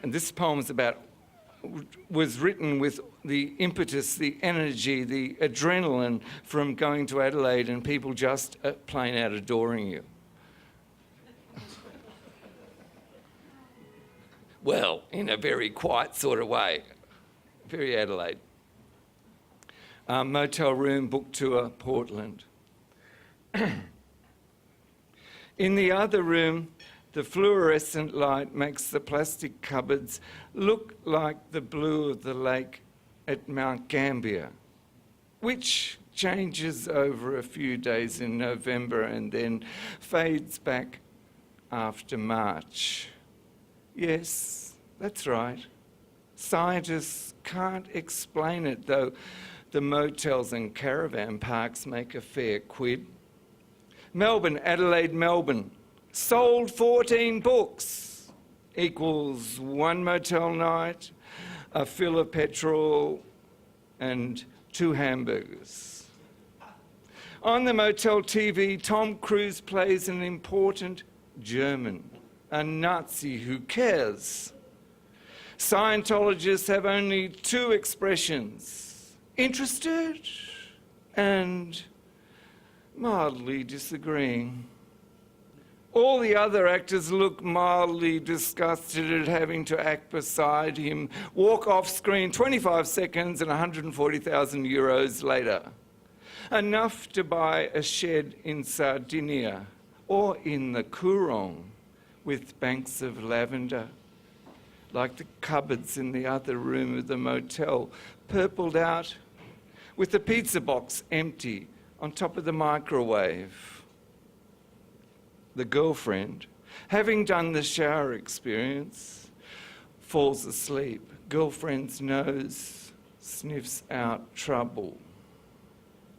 And this poem was written with the impetus, the energy, the adrenaline from going to Adelaide and people just plain out adoring you. Well, in a very quiet sort of way. Very Adelaide. Motel room, book tour, Portland. In the other room, the fluorescent light makes the plastic cupboards look like the blue of the lake at Mount Gambier, which changes over a few days in November and then fades back after March. Yes, that's right. Scientists can't explain it, though the motels and caravan parks make a fair quid. Melbourne, Adelaide, Melbourne. Sold 14 books equals 1 motel night, a fill of petrol and 2 hamburgers. On the motel TV, Tom Cruise plays an important German, a Nazi who cares. Scientologists have only 2 expressions, interested and mildly disagreeing. All the other actors look mildly disgusted at having to act beside him, walk off screen 25 seconds and 140,000 euros later. Enough to buy a shed in Sardinia or in the Coorong with banks of lavender, like the cupboards in the other room of the motel, purpled out, with the pizza box empty on top of the microwave. The girlfriend, having done the shower experience, falls asleep. Girlfriend's nose sniffs out trouble.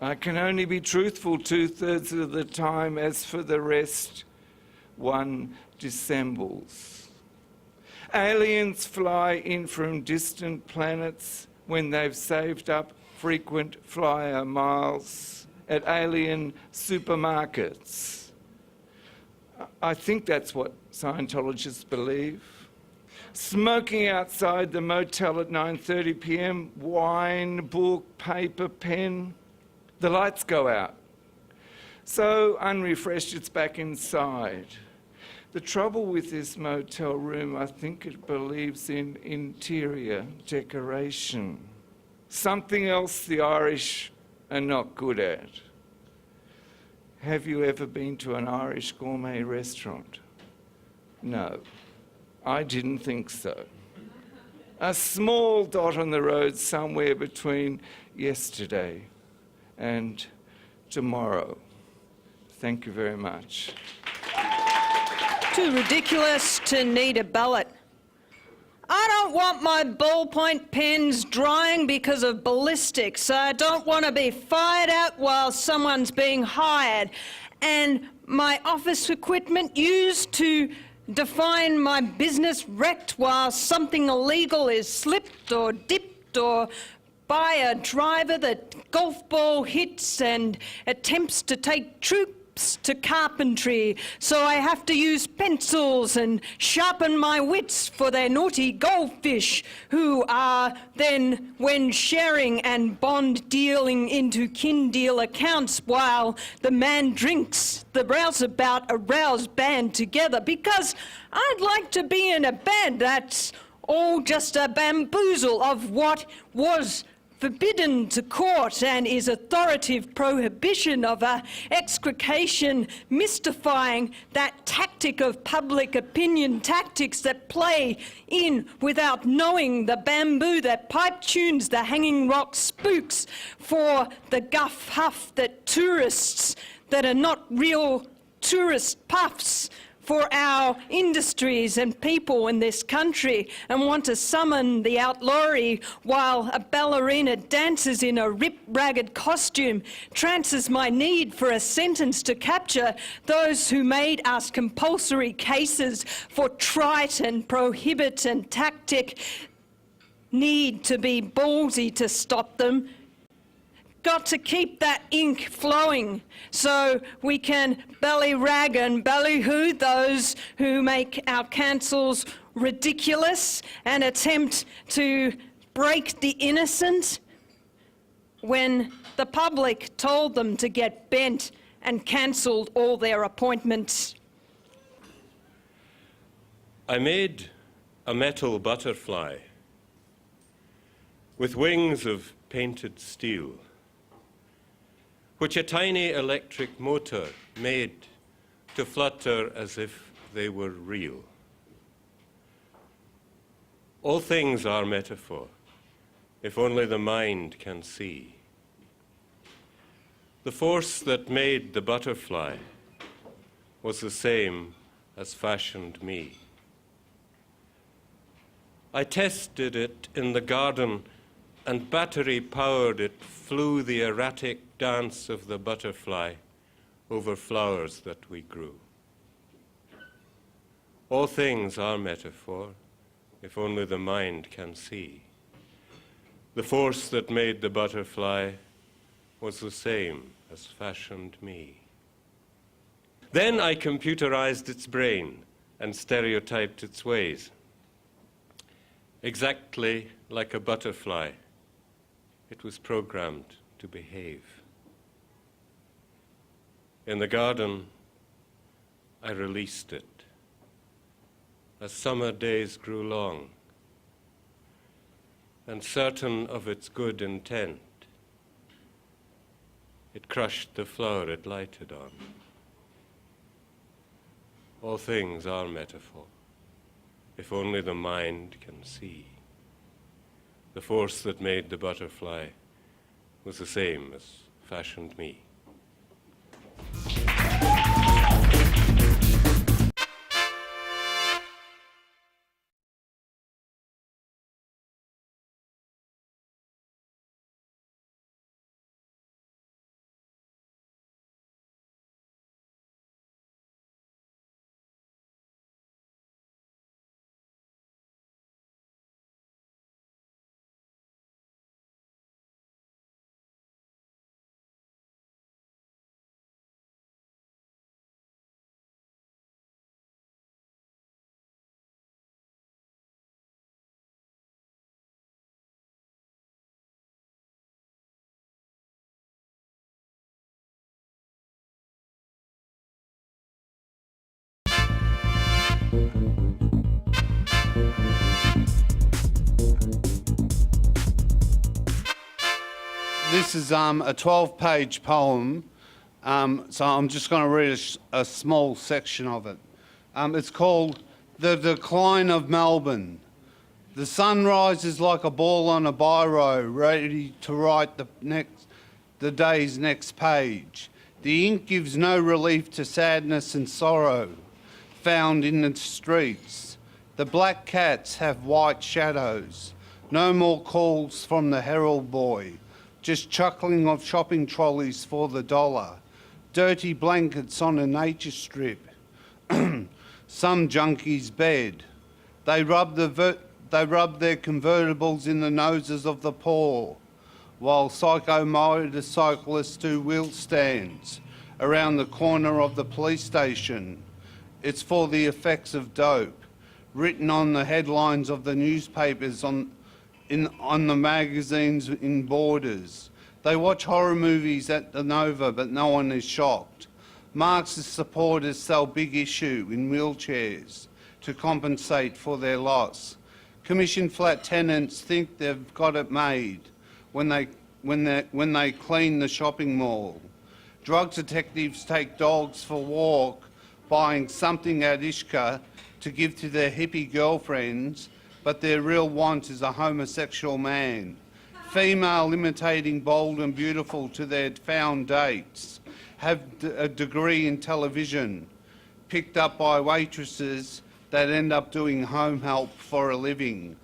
I can only be truthful 2/3 of the time. As for the rest, one dissembles. Aliens fly in from distant planets when they've saved up frequent flyer miles at alien supermarkets. I think that's what Scientologists believe. Smoking outside the motel at 9:30 p.m, wine, book, paper, pen. The lights go out. So unrefreshed, it's back inside. The trouble with this motel room, I think it believes in interior decoration. Something else the Irish are not good at. Have you ever been to an Irish gourmet restaurant? No, I didn't think so. A small dot on the road somewhere between yesterday and tomorrow. Thank you very much. Too ridiculous to need a ballot. I don't want my ballpoint pens drying because of ballistics. I don't want to be fired out while someone's being hired. And my office equipment used to define my business wrecked while something illegal is slipped or dipped or by a driver that golf ball hits and attempts to take troops to carpentry, so I have to use pencils and sharpen my wits for their naughty goldfish, who are then, when sharing and bond dealing into kin deal accounts while the man drinks, the rouseabout a rouse band together, because I'd like to be in a band that's all just a bamboozle of what was forbidden to court and is authoritative prohibition of extrication, mystifying that tactic of public opinion tactics that play in without knowing the bamboo that pipe tunes the hanging rock spooks for the guff huff that tourists that are not real tourist puffs for our industries and people in this country and want to summon the outlawry while a ballerina dances in a rip-ragged costume trances my need for a sentence to capture those who made us compulsory cases for trite and prohibit and tactic need to be ballsy to stop them. Got to keep that ink flowing so we can ballyrag and ballyhoo those who make our councils ridiculous and attempt to break the innocent when the public told them to get bent and cancelled all their appointments. I made a metal butterfly with wings of painted steel, which a tiny electric motor made to flutter as if they were real. All things are metaphor, if only the mind can see. The force that made the butterfly was the same as fashioned me. I tested it in the garden, and battery-powered it flew the erratic dance of the butterfly over flowers that we grew. All things are metaphor, if only the mind can see. The force that made the butterfly was the same as fashioned me. Then I computerized its brain and stereotyped its ways. Exactly like a butterfly, it was programmed to behave. In the garden, I released it. As summer days grew long, and certain of its good intent, it crushed the flower it lighted on. All things are metaphor, if only the mind can see. The force that made the butterfly was the same as fashioned me. This is a 12-page poem, so I'm just going to read a small section of it. It's called The Decline of Melbourne. The sun rises like a ball on a biro, ready to write the day's next page. The ink gives no relief to sadness and sorrow found in the streets. The black cats have white shadows. No more calls from the Herald boy. Just chuckling of shopping trolleys for the $1. Dirty blankets on a nature strip. Some junkie's bed. They rub their convertibles in the noses of the poor, while psycho motorcyclists do wheel stands around the corner of the police station. It's for the effects of dope, written on the headlines of the newspapers on the magazines in Borders. They watch horror movies at the Nova, but no one is shocked. Marxist supporters sell Big Issue in wheelchairs to compensate for their loss. Commission flat tenants think they've got it made when they clean the shopping mall. Drug detectives take dogs for a walk, buying something at Ishka to give to their hippie girlfriends, but their real want is a homosexual man. Female imitating bold and beautiful to their found dates, have a degree in television. picked up by waitresses that end up doing home help for a living.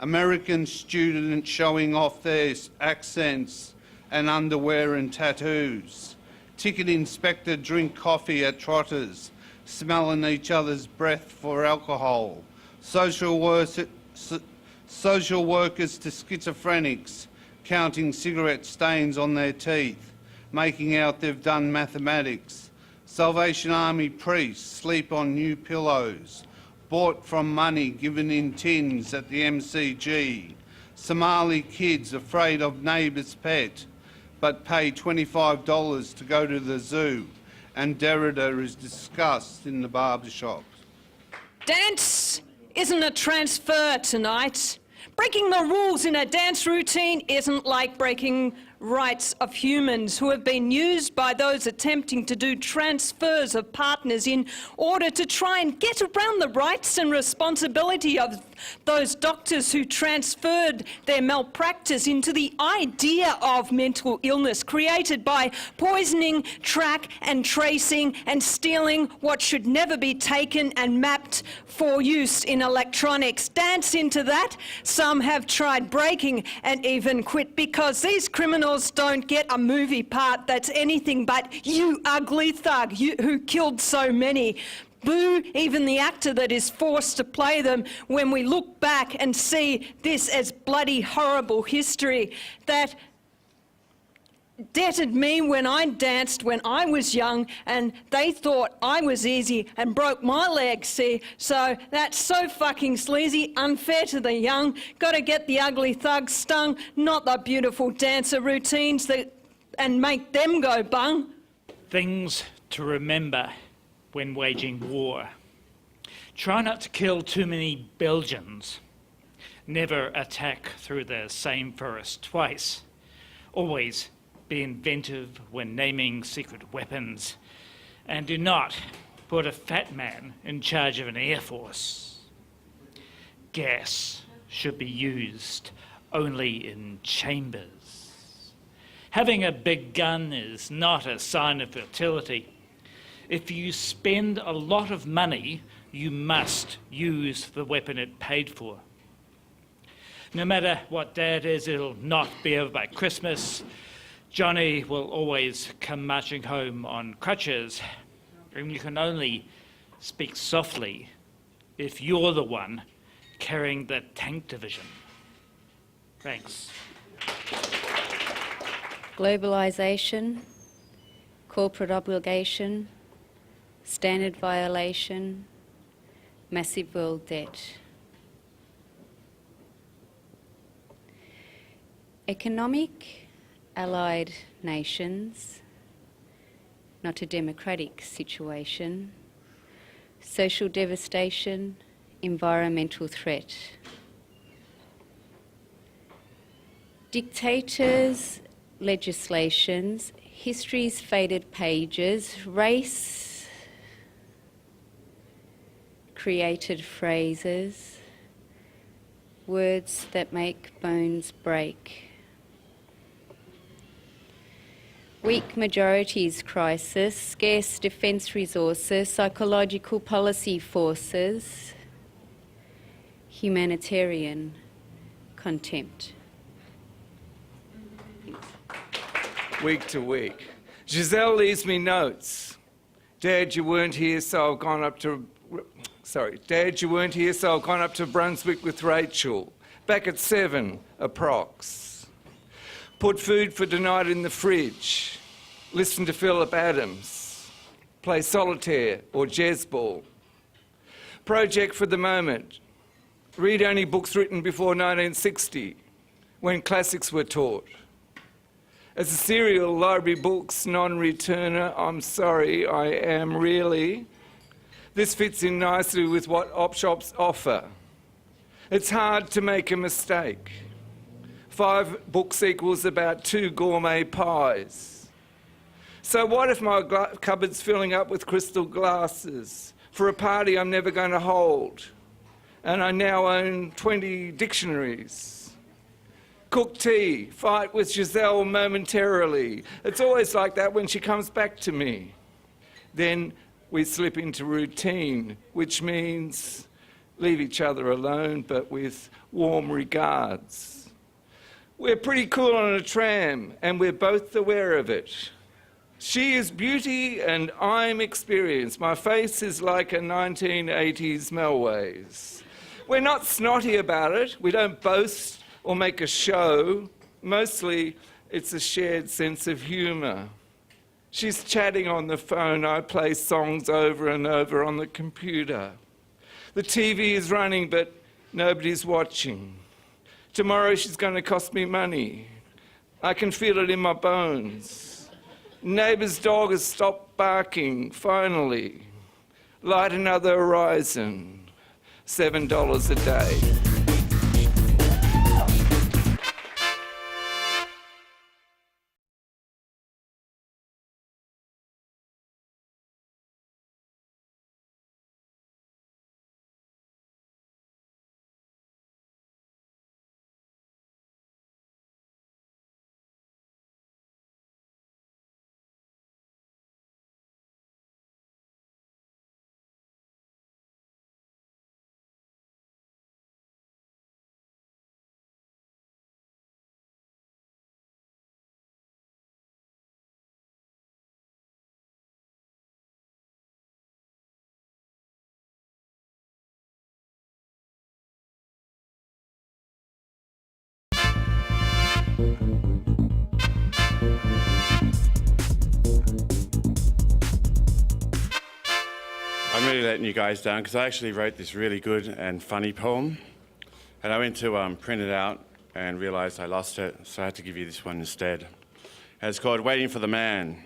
American students showing off their accents and underwear and tattoos. Ticket inspector drink coffee at Trotters, smelling each other's breath for alcohol. Social workers to schizophrenics, counting cigarette stains on their teeth, making out they've done mathematics. Salvation Army priests sleep on new pillows, bought from money given in tins at the MCG. Somali kids afraid of neighbour's pet, but pay $25 to go to the zoo, and Derrida is discussed in the barbershop. Dance isn't a transfer tonight. Breaking the rules in a dance routine isn't like breaking rights of humans who have been used by those attempting to do transfers of partners in order to try and get around the rights and responsibility of those doctors who transferred their malpractice into the idea of mental illness created by poisoning, track and tracing and stealing what should never be taken and mapped for use in electronics. Dance into that. Some have tried breaking and even quit because these criminals don't get a movie part that's anything but you ugly thug, you who killed so many. Boo even the actor that is forced to play them when we look back and see this as bloody horrible history that debted me when I danced when I was young and they thought I was easy and broke my leg, see? So that's so fucking sleazy, unfair to the young. Gotta get the ugly thugs stung, not the beautiful dancer routines that and make them go bung. Things to remember when waging war. Try not to kill too many Belgians. Never attack through the same forest twice. Always be inventive when naming secret weapons. And do not put a fat man in charge of an air force. Gas should be used only in chambers. Having a big gun is not a sign of fertility. If you spend a lot of money, you must use the weapon it paid for. No matter what day it is, it'll not be over by Christmas. Johnny will always come marching home on crutches, and you can only speak softly if you're the one carrying the tank division. Thanks. Globalisation, corporate obligation, standard violation, massive world debt. Economic allied nations, not a democratic situation. Social devastation, environmental threat. Dictators, legislations, history's faded pages, race, created phrases, words that make bones break. Weak majorities crisis, scarce defence resources, psychological policy forces, humanitarian contempt. Week to week. Giselle leaves me notes. Dad, you weren't here, so I've gone up to... Dad, you weren't here, so I've gone up to Brunswick with Rachel. Back at 7, approx. Put food for tonight in the fridge. Listen to Philip Adams. Play solitaire or jazzball. Project for the moment. Read only books written before 1960, when classics were taught. As a serial library books non-returner, I'm sorry, I am really. This fits in nicely with what op shops offer. It's hard to make a mistake. 5 book sequels about 2 gourmet pies. So what if my cupboard's filling up with crystal glasses for a party I'm never going to hold, and I now own 20 dictionaries? Cook tea, fight with Giselle momentarily. It's always like that when she comes back to me. Then we slip into routine, which means leave each other alone, but with warm regards. We're pretty cool on a tram, and we're both aware of it. She is beauty and I'm experience. My face is like a 1980s Melways. We're not snotty about it. We don't boast or make a show. Mostly, it's a shared sense of humour. She's chatting on the phone. I play songs over and over on the computer. The TV is running, but nobody's watching. Tomorrow she's going to cost me money. I can feel it in my bones. Neighbour's dog has stopped barking, finally. Light another horizon. $7 a day. I'm really letting you guys down because I actually wrote this really good and funny poem, and I went to print it out and realised I lost it, so I had to give you this one instead. And it's called Waiting for the Man.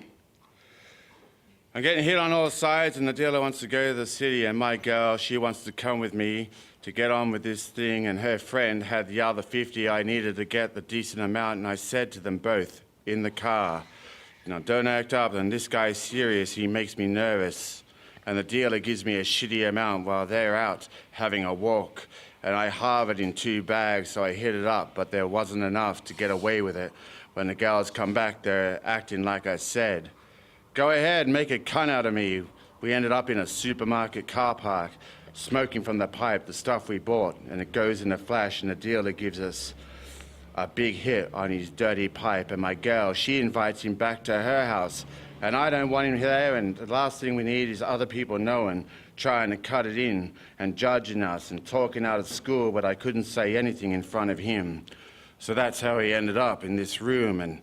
I'm getting hit on all sides, and the dealer wants to go to the city, and my girl, she wants to come with me to get on with this thing, and her friend had the other 50 I needed to get the decent amount, and I said to them both in the car, don't act up, and this guy's serious, he makes me nervous. And the dealer gives me a shitty amount while they're out having a walk. And I halve it in 2 bags, so I hit it up, but there wasn't enough to get away with it. When the girls come back, they're acting like I said. Go ahead, make a cunt out of me. We ended up in a supermarket car park, smoking from the pipe, the stuff we bought, and it goes in a flash, and the dealer gives us a big hit on his dirty pipe. And my girl, she invites him back to her house. And I don't want him there, and the last thing we need is other people knowing, trying to cut it in and judging us and talking out of school, but I couldn't say anything in front of him. So that's how he ended up in this room, and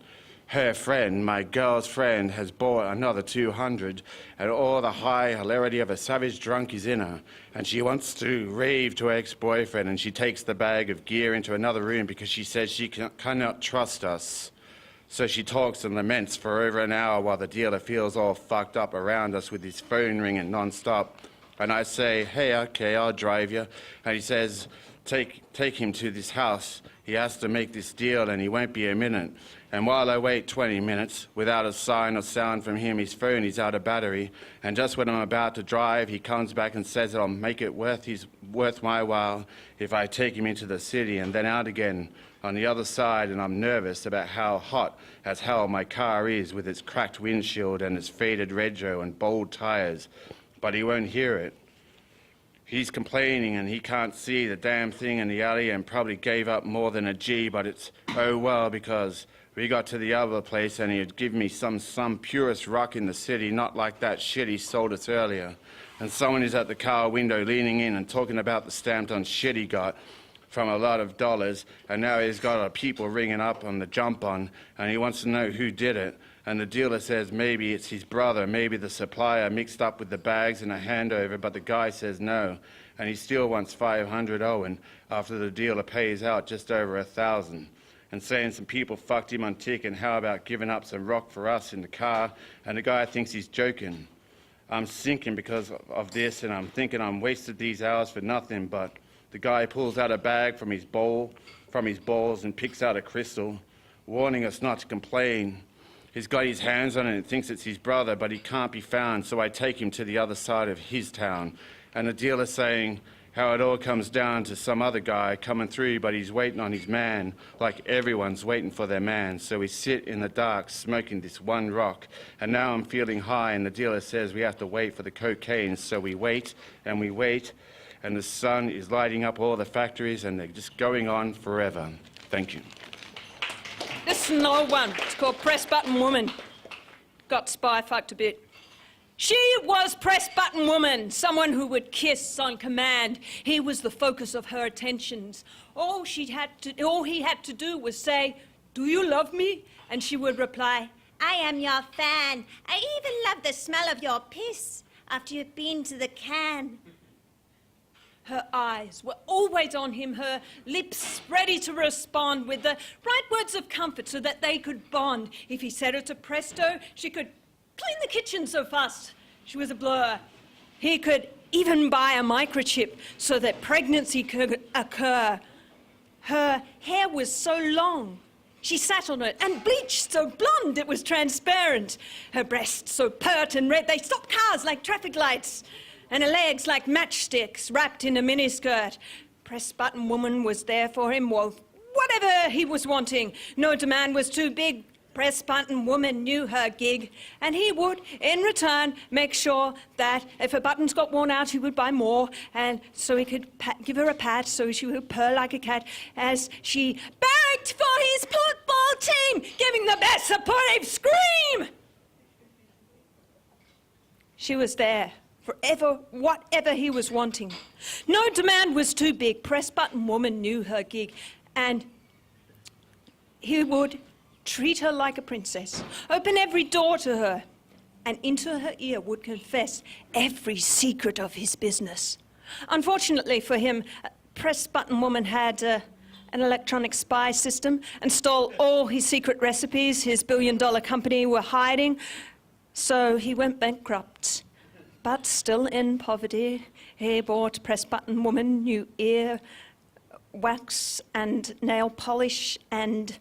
her friend, my girl's friend, has bought another 200, and all the high hilarity of a savage drunk is in her, and she wants to rave to her ex-boyfriend, and she takes the bag of gear into another room because she says she cannot trust us. So she talks and laments for over an hour while the dealer feels all fucked up around us with his phone ringing non-stop. And I say, hey, okay, I'll drive you. And he says, take him to this house. He has to make this deal and he won't be a minute. And while I wait 20 minutes, without a sign or sound from him, his phone is out of battery. And just when I'm about to drive, he comes back and says that I'll make it worth my while if I take him into the city and then out again on the other side, and I'm nervous about how hot as hell my car is with its cracked windshield and its faded retro and bold tires, but he won't hear it. He's complaining and he can't see the damn thing in the alley and probably gave up more than a G, but it's oh well because we got to the other place and he'd give me some purest rock in the city, not like that shit he sold us earlier. And someone is at the car window leaning in and talking about the stamped on shit he got from a lot of dollars, and now he's got people ringing up on the jump on, and he wants to know who did it. And the dealer says maybe it's his brother, maybe the supplier mixed up with the bags in a handover, but the guy says no, and he still wants 500 owing after the dealer pays out just over 1,000, and saying some people fucked him on tick, and how about giving up some rock for us in the car, and the guy thinks he's joking. I'm sinking because of this, and I'm thinking I'm wasted these hours for nothing, but the guy pulls out a bag from his balls and picks out a crystal, warning us not to complain. He's got his hands on it and thinks it's his brother, but he can't be found, so I take him to the other side of his town. And the dealer's saying, How it all comes down to some other guy coming through, but he's waiting on his man, like everyone's waiting for their man. So we sit in the dark smoking this one rock, and now I'm feeling high, and the dealer says we have to wait for the cocaine. So we wait, and the sun is lighting up all the factories, and they're just going on forever. Thank you. This is an old one. It's called Press Button Woman. Got spy fucked a bit. She was Press Button Woman, someone who would kiss on command. He was the focus of her attentions. All he had to do was say, "Do you love me?" And she would reply, I am your fan. I even love the smell of your piss after you've been to the can. Her eyes were always on him, her lips ready to respond with the right words of comfort so that they could bond. If he set her to presto, she could clean the kitchen so fast. She was a blur. He could even buy a microchip so that pregnancy could occur. Her hair was so long. She sat on it and bleached so blonde it was transparent. Her breasts so pert and red they stopped cars like traffic lights. And her legs like matchsticks wrapped in a miniskirt. Press Button Woman was there for him, well, whatever he was wanting. No demand was too big. Press Button Woman knew her gig, and he would, in return, make sure that if her buttons got worn out, he would buy more, and so he could give her a pat so she would purr like a cat as she barracked for his football team, giving the best supportive scream. She was there. Forever, whatever he was wanting. No demand was too big. Press Button Woman knew her gig, and he would treat her like a princess, open every door to her, and into her ear would confess every secret of his business. Unfortunately for him, Press Button Woman had an electronic spy system and stole all his secret recipes his billion-dollar company were hiding, so he went bankrupt. But still in poverty, he bought Press Button Woman new ear wax and nail polish and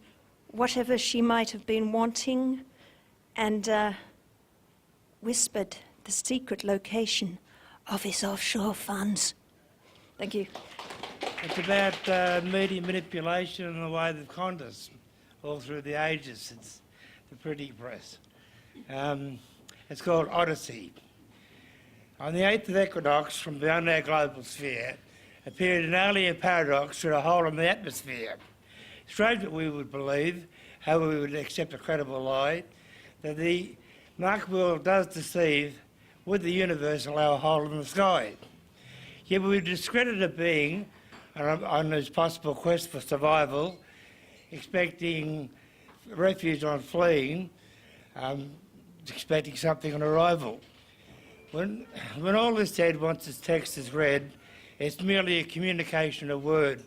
whatever she might have been wanting, and whispered the secret location of his offshore funds. Thank you. It's about media manipulation and the way they've conned us all through the ages since the printing press. It's called Odyssey. On the 8th of equinox from beyond our global sphere appeared an alien paradox through a hole in the atmosphere. Strange that we would believe, how we would accept a credible lie, that the marked world does deceive, would the universe allow a hole in the sky? Yet we would discredit a being on his possible quest for survival, expecting refuge on fleeing, expecting something on arrival. When all is said, once its text is read, it's merely a communication of word.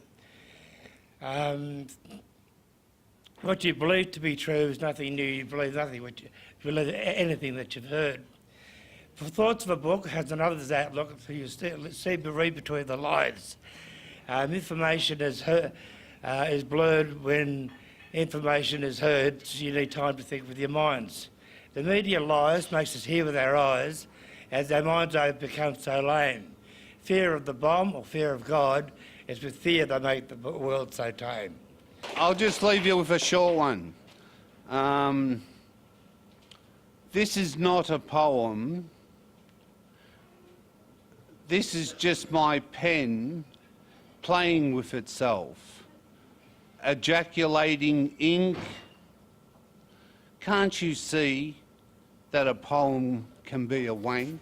What you believe to be true is nothing new. You believe anything that you've heard. For Thoughts of a Book has another's outlook, so you see read between the lines. Information is blurred when information is heard, so you need time to think with your minds. The media lies, makes us hear with our eyes, as our minds have become so lame. Fear of the bomb or fear of God is with fear they make the world so tame. I'll just leave you with a short one. This is not a poem. This is just my pen playing with itself, ejaculating ink. Can't you see that a poem can be a wank?